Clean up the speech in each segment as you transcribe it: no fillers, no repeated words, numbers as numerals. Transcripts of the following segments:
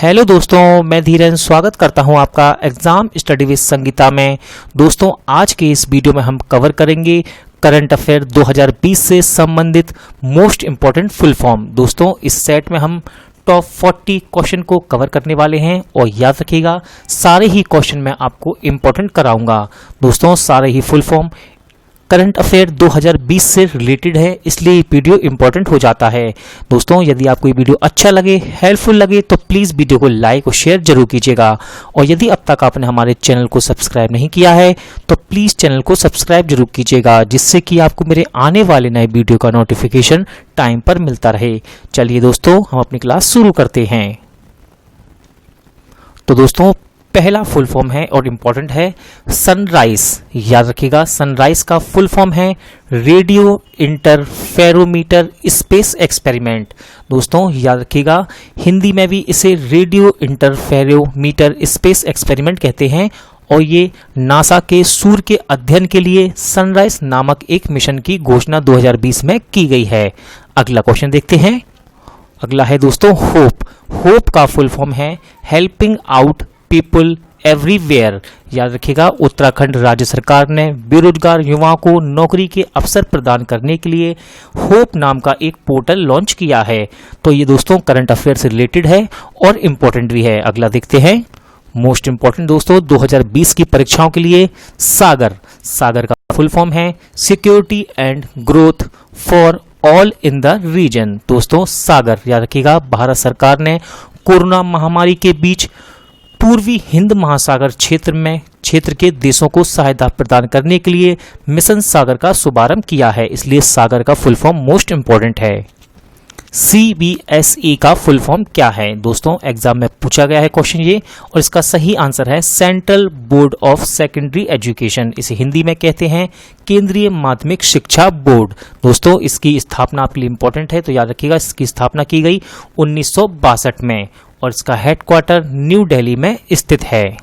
Hello दोस्तों, मैं धीरेन स्वागत करता हूं आपका एग्जाम स्टडी विद संगीता में। दोस्तों, आज के इस वीडियो में हम कवर करेंगे करंट अफेयर 2020 से संबंधित मोस्ट इंपॉर्टेंट फुल फॉर्म। दोस्तों, इस सेट में हम टॉप 40 क्वेश्चन को कवर करने वाले हैं और याद रखिएगा सारे ही क्वेश्चन मैं आपको इंपॉर्टेंट कराऊंगा। दोस्तों, सारे ही फुल फॉर्म करंट अफेयर 2020 से रिलेटेड है, इसलिए ये वीडियो इंपॉर्टेंट हो जाता है। दोस्तों, यदि आपको ये वीडियो अच्छा लगे, हेल्पफुल लगे तो प्लीज़ वीडियो को लाइक और शेयर जरूर कीजिएगा। और यदि अब तक आपने हमारे चैनल को सब्सक्राइब नहीं किया है तो प्लीज़ चैनल को सब्सक्राइब जरूर कीजिएगा, जिससे कि आपको मेरे आने वाले नए वीडियो का नोटिफिकेशन टाइम पर मिलता रहे। चलिए दोस्तों, हम अपनी क्लास शुरू करते हैं। तो दोस्तों, पहला फुल फॉर्म है और इंपॉर्टेंट है सनराइज। याद रखिएगा, सनराइज का फुल फॉर्म है रेडियो इंटरफेरोमीटर स्पेस एक्सपेरिमेंट। दोस्तों, याद रखिएगा हिंदी में भी इसे रेडियो इंटरफेरोमीटर स्पेस एक्सपेरिमेंट कहते हैं और ये नासा के सूर्य के अध्ययन के लिए सनराइज नामक एक मिशन की घोषणा 2020 में की गई है। अगला क्वेश्चन देखते हैं। अगला है दोस्तों होप। होप का फुल फॉर्म है हेल्पिंग आउट पीपल एवरीवेयर। याद रखिएगा, उत्तराखंड राज्य सरकार ने बेरोजगार युवाओं को नौकरी के अवसर प्रदान करने के लिए होप नाम का एक पोर्टल लॉन्च किया है। तो ये दोस्तों करंट अफेयर से रिलेटेड है और इम्पोर्टेंट भी है। अगला देखते हैं मोस्ट इंपॉर्टेंट दोस्तों 2020 की परीक्षाओं के लिए सागर। सागर का फुल फॉर्म है security and growth for all in the region. दोस्तों, सागर याद रखिएगा, भारत सरकार ने कोरोना महामारी के बीच पूर्वी हिंद महासागर क्षेत्र के देशों को सहायता प्रदान करने के लिए मिशन सागर का शुभारंभ किया है, इसलिए सागर का फुल फॉर्म मोस्ट इंपॉर्टेंट है। CBSE का फुल फॉर्म क्या है? दोस्तों, एग्जाम में पूछा गया है क्वेश्चन ये, और इसका सही आंसर है central board of secondary education. इसे हिंदी में कहते हैं केंद्रीय माध्यमिक शिक्षा बोर्ड। दोस्तों, इसकी स्थापना आपके लिए इंपॉर्टेंट है, तो याद रखिएगा इसकी स्थापना की गई 1962 में और इसका हेडक्वार्टर न्यू दिल्ली में स्थित है।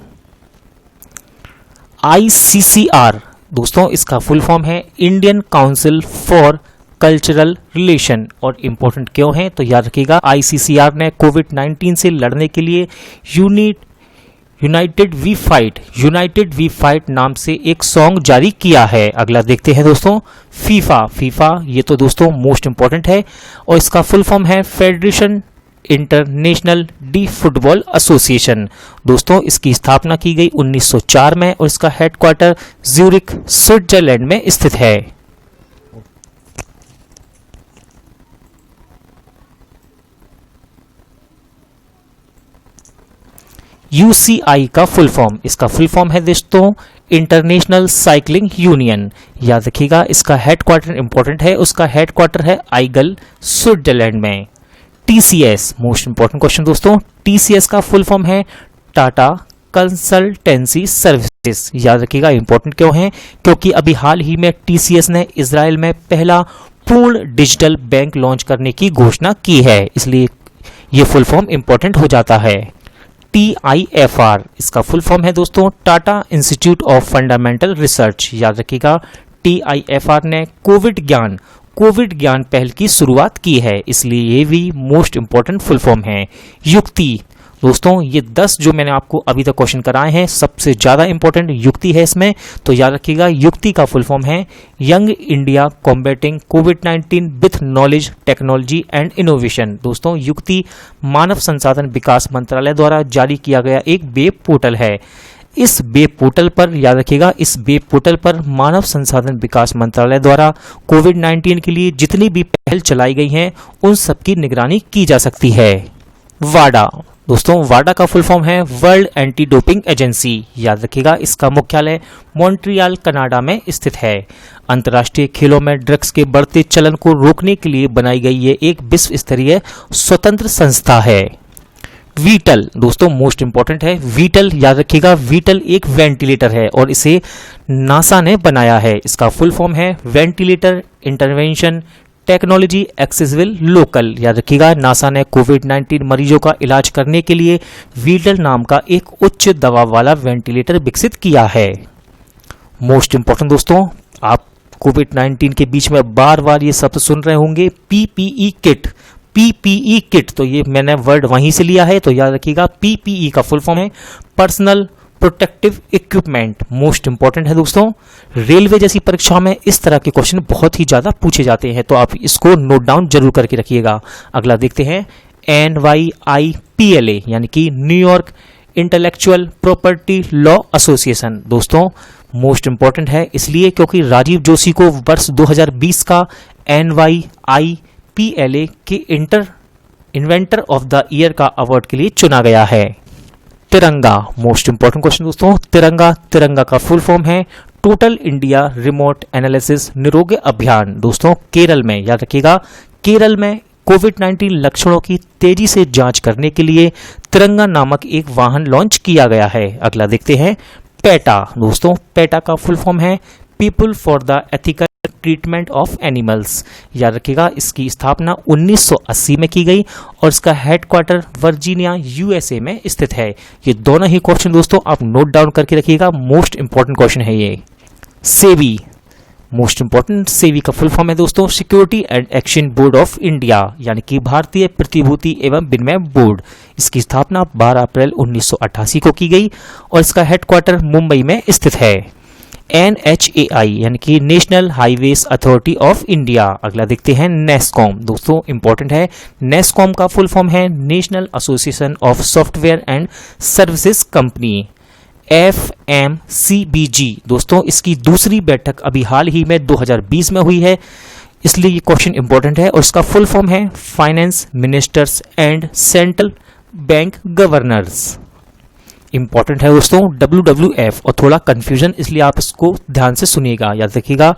ICCR दोस्तों, इसका फुल फॉर्म है Indian council for cultural relation. और इंपॉर्टेंट क्यों है तो याद रखिएगा ICCR ने कोविड-19 से लड़ने के लिए यूनाइटेड वी फाइट नाम से एक सॉन्ग जारी किया है। अगला देखते हैं दोस्तों फीफा। ये तो दोस्तों मोस्ट इंपॉर्टेंट है और इसका फुल फॉर्म है federation international D football association. दोस्तों, इसकी स्थापना की गई 1904 में और इसका हेडक्वार्टर ज्यूरिख स्विट्जरलैंड में स्थित है। UCI का फुल फॉर्म, इसका फुल फॉर्म है दोस्तों इंटरनेशनल साइकिलिंग यूनियन। याद रखिएगा इसका हेडक्वार्टर इंपॉर्टेंट है, उसका हेडक्वार्टर है आइगल स्विट्जरलैंड में। TCS मोस्ट इंपॉर्टेंट क्वेश्चन दोस्तों, TCS का फुल फॉर्म है टाटा कंसल्टेंसी सर्विसेज। याद रखिएगा इंपॉर्टेंट क्यों है, क्योंकि अभी हाल ही में TCS ने इजराइल में पहला पूर्ण डिजिटल बैंक लॉन्च करने की घोषणा की है, इसलिए ये फुल फॉर्म इंपॉर्टेंट हो जाता है। TIFR इसका फुल फॉर्म है दोस्तों Tata institute of fundamental research. याद रखिएगा TIFR ने कोविड ज्ञान पहल की शुरुआत की है, इसलिए ये भी मोस्ट इंपॉर्टेंट फुल फॉर्म है। युक्ति दोस्तों, ये 10 जो मैंने आपको अभी तक क्वेश्चन कराए हैं सबसे ज्यादा इंपॉर्टेंट युक्ति है इसमें, तो याद रखिएगा युक्ति का फुल फॉर्म है young India combating covid with knowledge technology and innovation. दोस्तों, युक्ति मानव संसाधन विकास मंत्रालय द्वारा जारी किया गया एक वेब पोर्टल है। इस वेब पोर्टल पर याद रखिएगा, इस वेब पोर्टल पर मानव संसाधन विकास मंत्रालय द्वारा कोविड-19 के लिए जितनी भी पहल चलाई गई हैं उन सब की निगरानी की जा सकती है। वाडा दोस्तों, वाडा का फुल फॉर्म है वर्ल्ड एंटी डोपिंग एजेंसी। याद रखिएगा इसका मुख्यालय मॉन्ट्रियल कनाडा में स्थित है। अंतर्राष्ट्रीय खेलों में ड्रग्स के बढ़ते चलन को रोकने के लिए बनाई गई ये एक विश्व स्तरीय स्वतंत्र संस्था है। वीटल दोस्तों मोस्ट इंपॉर्टेंट है। वीटल याद रखिएगा, वीटल एक वेंटिलेटर है और इसे नासा ने बनाया है। इसका फुल फॉर्म है ventilator intervention technology accessible local. याद रखिएगा नासा ने कोविड-19 मरीजों का इलाज करने के लिए वीटल नाम का एक उच्च दबाव वाला वेंटिलेटर विकसित किया है। मोस्ट इंपॉर्टेंट दोस्तों, आप कोविड-19 के बीच में बार बार ये शब्द सुन रहे होंगे PPE किट। पीपीई किट, तो ये मैंने वर्ड वहीं से लिया है, तो याद रखिएगा पीपीई का फुल फॉर्म है personal protective equipment. Most important है दोस्तों, रेलवे जैसी परीक्षा में इस तरह के क्वेश्चन बहुत ही ज्यादा पूछे जाते हैं, तो आप इसको नोट डाउन जरूर करके रखिएगा। अगला देखते हैं NYIPLA यानी कि New York intellectual property law association. दोस्तों मोस्ट इंपॉर्टेंट है इसलिए क्योंकि राजीव जोशी को वर्ष 2020 का NYIPLA के इन्वेंटर ऑफ द ईयर का अवार्ड के लिए चुना गया है। तिरंगा, मोस्ट इंपॉर्टेंट क्वेश्चन दोस्तों। तिरंगा का फुल फॉर्म है टोटल इंडिया रिमोट एनालिसिस निरोग अभियान। दोस्तों केरल में, याद रखिएगा, केरल में कोविड-19 लक्षणों की तेजी से जांच करने के लिए तिरंगा नामक एक वाहन लॉन्च किया गया है। अगला देखते हैं पेटा। दोस्तों पेटा का फुल फॉर्म है people for the ethical treatment of animals. याद रखिएगा इसकी स्थापना 1980 में की गई और इसका हेडक्वार्टर वर्जीनिया USA में स्थित है। ये दोनों ही क्वेश्चन दोस्तों आप नोट डाउन करके रखिएगा, मोस्ट इंपॉर्टेंट क्वेश्चन है ये। सेबी, मोस्ट इंपॉर्टेंट, सेबी का फुल फॉर्म है दोस्तों security and exchange board of India यानी कि भारतीय प्रतिभूति एवं विनिमय बोर्ड। इसकी स्थापना 12 अप्रैल 1988 को की गई और इसका हेडक्वार्टर मुंबई में स्थित है। NHAI यानी कि national highways authority of India. अगला देखते हैं नेस्कॉम। दोस्तों इंपॉर्टेंट है, नेस्कॉम का फुल फॉर्म है national association of software and services company, FMCBG। दोस्तों इसकी दूसरी बैठक अभी हाल ही में 2020 में हुई है, इसलिए ये क्वेश्चन इंपॉर्टेंट है और इसका फुल फॉर्म है finance ministers and central bank governors. Important है दोस्तों WWF, और थोड़ा कंफ्यूजन इसलिए आप इसको ध्यान से सुनिएगा। याद रखिएगा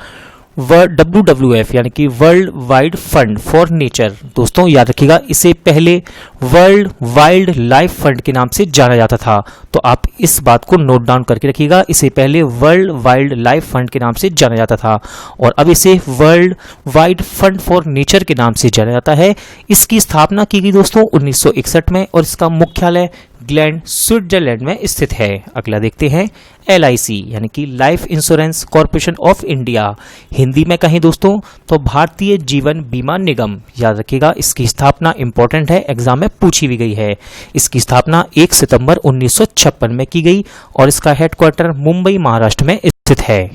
WWF यानी कि world wide fund for nature. दोस्तों याद रखिएगा इसे पहले वर्ल्ड वाइल्ड लाइफ फंड के नाम से जाना जाता था, तो आप इस बात को नोट डाउन करके रखिएगा। इसे पहले वर्ल्ड वाइल्ड लाइफ फंड के नाम से जाना जाता था और अब इसे world wide fund for nature के नाम से जाना जाता है। इसकी स्थापना की गई दोस्तों 1961 में और इसका मुख्यालय ग्लैंड स्विट्जरलैंड में स्थित है। अगला देखते हैं LIC यानी कि life insurance corporation of India. Hindi में कहें दोस्तों तो भारतीय जीवन बीमा निगम। याद रखिएगा इसकी स्थापना इंपॉर्टेंट है, एग्जाम में पूछी भी गई है। इसकी स्थापना 1 सितंबर 1956 में की गई और इसका हेडक्वार्टर मुंबई महाराष्ट्र में स्थित है।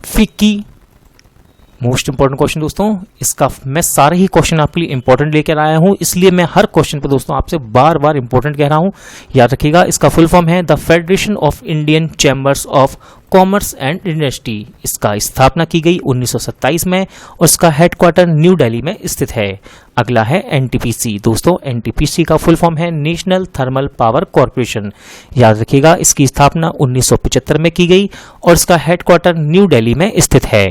फिक्की, मोस्ट इंपॉर्टेंट क्वेश्चन दोस्तों, इसका मैं सारे ही क्वेश्चन आपके लिए इंपॉर्टेंट लेकर आया हूं, इसलिए मैं हर क्वेश्चन पर दोस्तों आपसे बार बार इंपॉर्टेंट कह रहा हूं। याद रखिएगा इसका फुल फॉर्म है the federation of Indian chambers of commerce and industry. इसका स्थापना की गई 1927 में और इसका हेडक्वार्टर न्यू दिल्ली में स्थित है। अगला है NTPC। दोस्तों NTPC का फुल फॉर्म है नेशनल थर्मल पावर कॉर्पोरेशन। याद रखिएगा इसकी स्थापना 1975 में की गई और इसका हेडक्वार्टर न्यू दिल्ली में स्थित है।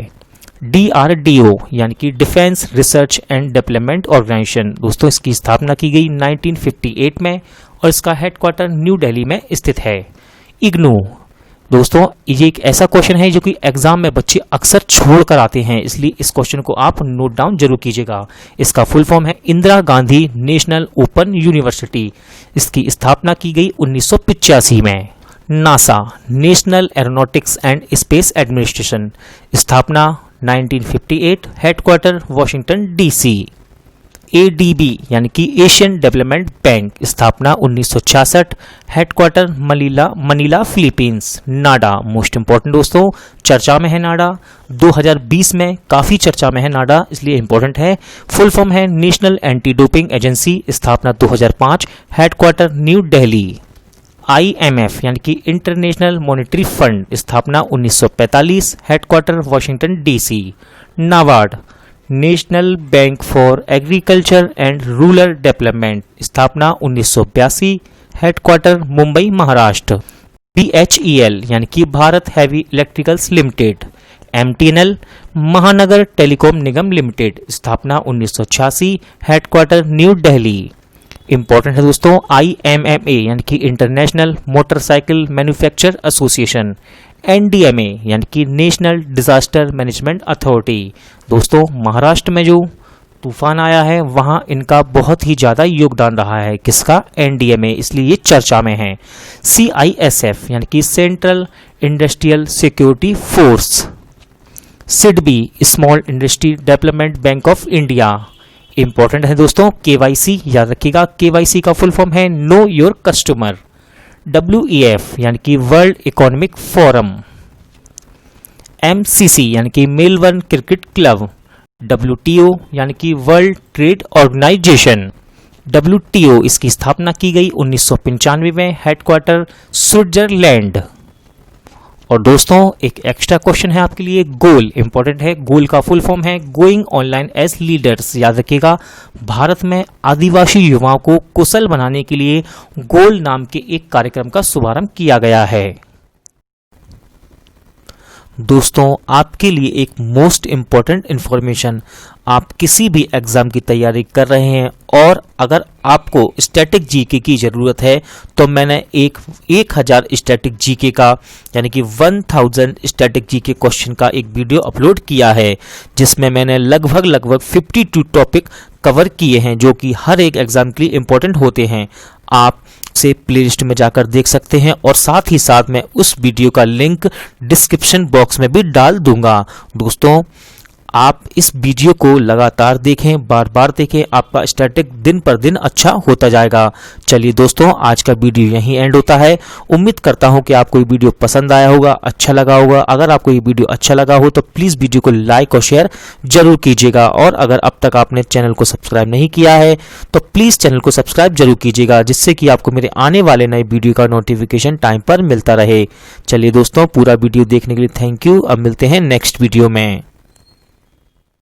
DRDO यानी कि defence research and development organisation. दोस्तों इसकी स्थापना की गई 1958 में और इसका हेडक्वार्टर न्यू दिल्ली में स्थित है। इग्नू, दोस्तों ये एक ऐसा क्वेश्चन है जो कि एग्जाम में बच्चे अक्सर छोड़ कर आते हैं, इसलिए इस क्वेश्चन को आप नोट डाउन जरूर कीजिएगा। इसका फुल फॉर्म है Indira Gandhi national open university. इसकी स्थापना की गई 1985 में। NASA, national aeronautics and space administration. स्थापना 1958, हेडक्वार्टर वाशिंगटन DC। ADB यानी कि एशियन डेवलपमेंट बैंक। स्थापना 1966, हेडक्वार्टर मनीला फिलीपींस। नाडा, मोस्ट इंपॉर्टेंट दोस्तों, चर्चा में है नाडा, 2020 में काफी चर्चा में है नाडा, इसलिए इंपॉर्टेंट है। फुल फॉर्म है नेशनल एंटी डोपिंग एजेंसी। स्थापना 2005, हेडक्वार्टर न्यू दिल्ली। IMF यानी कि इंटरनेशनल मॉनेटरी फंड। स्थापना 1945, headquarter Washington DC। NABARD, national bank for agriculture and rural development. स्थापना 1982, हेडक्वार्टर मुंबई महाराष्ट्र। BHEL यानी कि Bharat heavy electricals limited. MTNL, महानगर टेलीकॉम निगम लिमिटेड। स्थापना 1986, हेडक्वार्टर न्यू दिल्ली। इंपॉर्टेंट है दोस्तों IMMA यानी कि international motorcycle manufacture association. NDMA यानी कि नेशनल डिजास्टर मैनेजमेंट अथॉरिटी। दोस्तों महाराष्ट्र में जो तूफान आया है वहां इनका बहुत ही ज्यादा योगदान रहा है। किसका? NDMA, इसलिए ये चर्चा में है। CISF यानी कि central industrial security force. SIDBI, small industry development bank of India. Important है दोस्तों KYC, याद रखिएगा KYC का फुल फॉर्म है नो योर कस्टमर। WEF यानी कि वर्ल्ड इकोनॉमिक फोरम। MCC यानी कि मेलबर्न क्रिकेट क्लब। WTO यानी कि वर्ल्ड ट्रेड ऑर्गेनाइजेशन। WTO इसकी स्थापना की गई 1995 में, हेडक्वार्टर स्विट्जरलैंड। और दोस्तों एक एक्स्ट्रा क्वेश्चन है आपके लिए, गोल इंपॉर्टेंट है। गोल का फुल फॉर्म है गोइंग ऑनलाइन एज लीडर्स। याद रखिएगा भारत में आदिवासी युवाओं को कुशल बनाने के लिए गोल नाम के एक कार्यक्रम का शुभारंभ किया गया है। दोस्तों आपके लिए एक मोस्ट इंपॉर्टेंट इंफॉर्मेशन, आप किसी भी एग्जाम की तैयारी कर रहे हैं और अगर आपको स्टैटिक जीके की ज़रूरत है तो मैंने 1000 स्टैटिक जीके का यानी कि 1000 स्टैटिक जीके क्वेश्चन का एक वीडियो अपलोड किया है, जिसमें मैंने लगभग 52 टॉपिक कवर किए हैं जो कि हर एक एग्जाम के लिए इंपॉर्टेंट होते हैं। आप से प्लेलिस्ट में जाकर देख सकते हैं और साथ ही साथ मैं उस वीडियो का लिंक डिस्क्रिप्शन बॉक्स में भी डाल दूंगा। दोस्तों आप इस वीडियो को लगातार देखें, बार बार देखें, आपका स्टैटिक दिन पर दिन अच्छा होता जाएगा। चलिए दोस्तों आज का वीडियो यहीं एंड होता है। उम्मीद करता हूं कि आपको ये वीडियो पसंद आया होगा, अच्छा लगा होगा। अगर आपको ये वीडियो अच्छा लगा हो तो प्लीज़ वीडियो को लाइक और शेयर जरूर कीजिएगा, और अगर अब तक आपने चैनल को सब्सक्राइब नहीं किया है तो प्लीज़ चैनल को सब्सक्राइब जरूर कीजिएगा, जिससे कि आपको मेरे आने वाले नए वीडियो का नोटिफिकेशन टाइम पर मिलता रहे। चलिए दोस्तों पूरा वीडियो देखने के लिए थैंक यू। अब मिलते हैं नेक्स्ट वीडियो में।